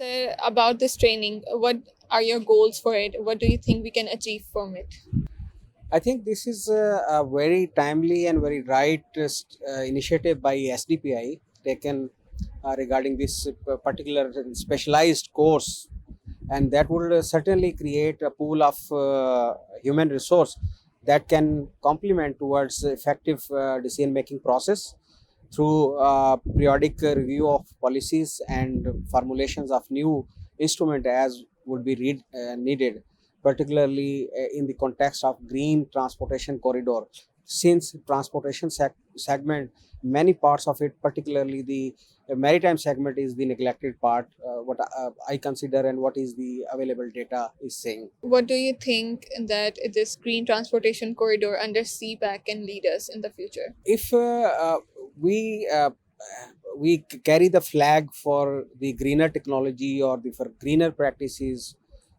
So, about this training, what are your goals for it? What do you think we can achieve from it? I think this is a very timely and very right initiative by SDPI taken regarding this particular specialized course, and that would certainly create a pool of human resource that can complement towards effective decision making process through periodic review of policies and formulations of new instrument as would be needed, particularly in the context of green transportation corridor. Since transportation segment, many parts of it, particularly the maritime segment, is the neglected part. What I consider and what is the available data is saying. What do you think that this green transportation corridor under CPEC can lead us in the future? If we carry the flag for the greener technology or the for greener practices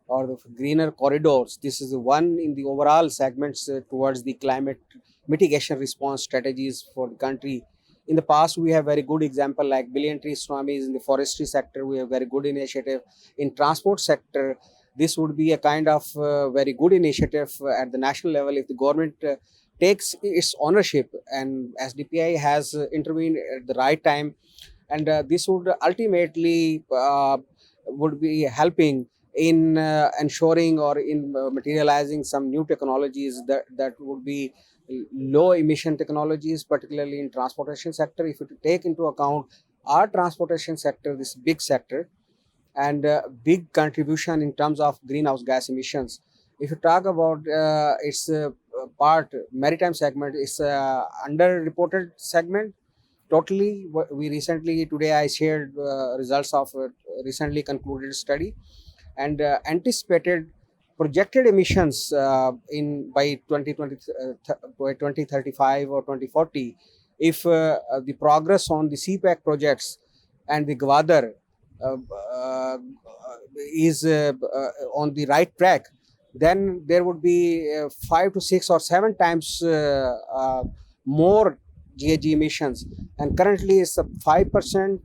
or the greener corridors, this is the one in the overall segments towards the climate mitigation response strategies for the country. In the past, we have very good example like billion tree tsunamis in the forestry sector. We have very good initiative in transport sector. This would be a kind of very good initiative at the national level if the government takes its ownership, and SDPI has intervened at the right time, and this would ultimately would be helping in ensuring or in materializing some new technologies that would be low emission technologies, particularly in transportation sector. If you take into account our transportation sector, this big sector, and big contribution in terms of greenhouse gas emissions. If you talk about its part, maritime segment is underreported segment. Totally, we recently today I shared results of a recently concluded study, and anticipated projected emissions in by 2020 by 2035 or 2040, if the progress on the CPEC projects and the Gawadar uh, uh, is on the right track, then there would be 5 to 6 or 7 times more GHG emissions. And currently, it's 5%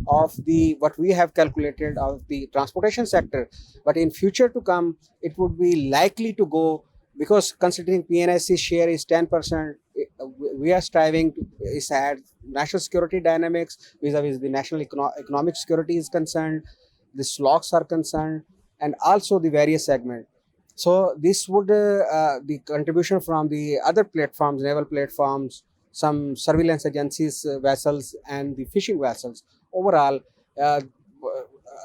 of the what we have calculated of the transportation sector. But in future to come, it would be likely to go, because considering PNSC share is 10%, we are striving to is at national security dynamics vis-a-vis the national economic security is concerned, the slogs are concerned, and also the various segment. So this would the contribution from the other platforms, naval platforms, some surveillance agencies, vessels, and the fishing vessels. Overall, uh,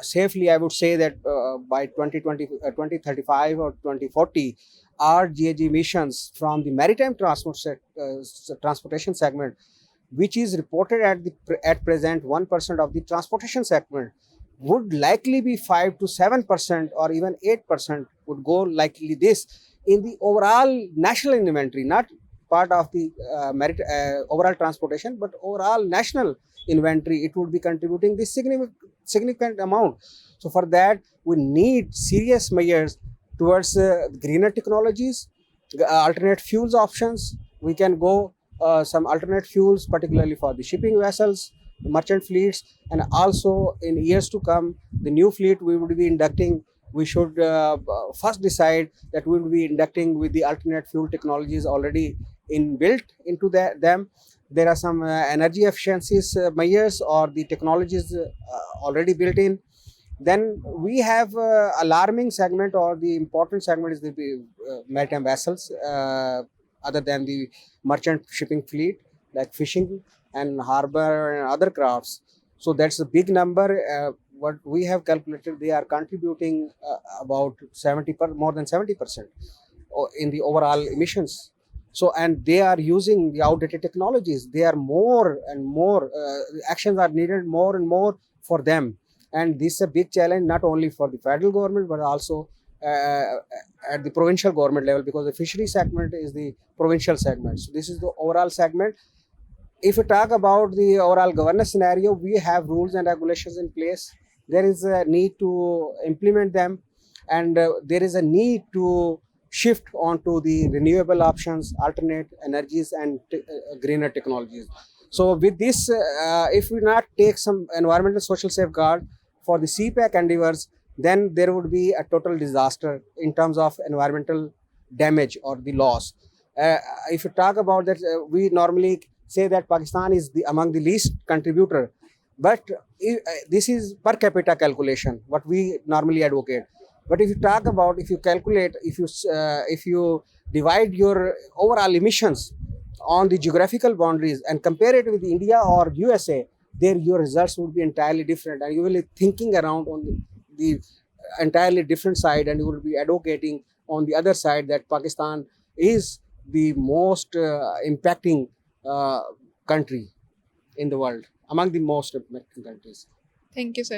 safely, I would say that by 2035 or 2040, our GHG emissions from the maritime transportation segment, which is reported at present 1% of the transportation segment, would likely be 5 to 7% or even 8% would go likely this in the overall national inventory, not part of the overall transportation, but overall national inventory. It would be contributing this significant amount. So for that, we need serious measures towards greener technologies, alternate fuels options. We can go some alternate fuels, particularly for the shipping vessels, merchant fleets, and also in years to come, the new fleet we would be inducting. We should first decide that we will be inducting with the alternate fuel technologies already inbuilt into them. There are some energy efficiencies measures or the technologies already built in. Then we have alarming segment, or the important segment is the maritime vessels, other than the merchant shipping fleet like fishing and harbor and other crafts. So that's a big number. What we have calculated, they are contributing about more than 70% in the overall emissions. So, and they are using the outdated technologies. They are more and more actions are needed more and more for them. And this is a big challenge not only for the federal government but also at the provincial government level, because the fishery segment is the provincial segment. So this is the overall segment. If we talk about the overall governance scenario, we have rules and regulations in place. There is a need to implement them, and there is a need to shift onto the renewable options, alternate energies, and greener technologies. So with this, if we not take some environmental social safeguard for the CPEC endeavors, then there would be a total disaster in terms of environmental damage or the loss. If you talk about that, we normally say that Pakistan is among the least contributor, but this is per capita calculation, what we normally advocate. But if you talk about, if you calculate, if you divide your overall emissions on the geographical boundaries and compare it with India or USA, there your results would be entirely different, and you will be thinking around on the entirely different side, and you will be advocating on the other side that Pakistan is the most impacting country in the world, among the most impacting countries. Thank you, sir.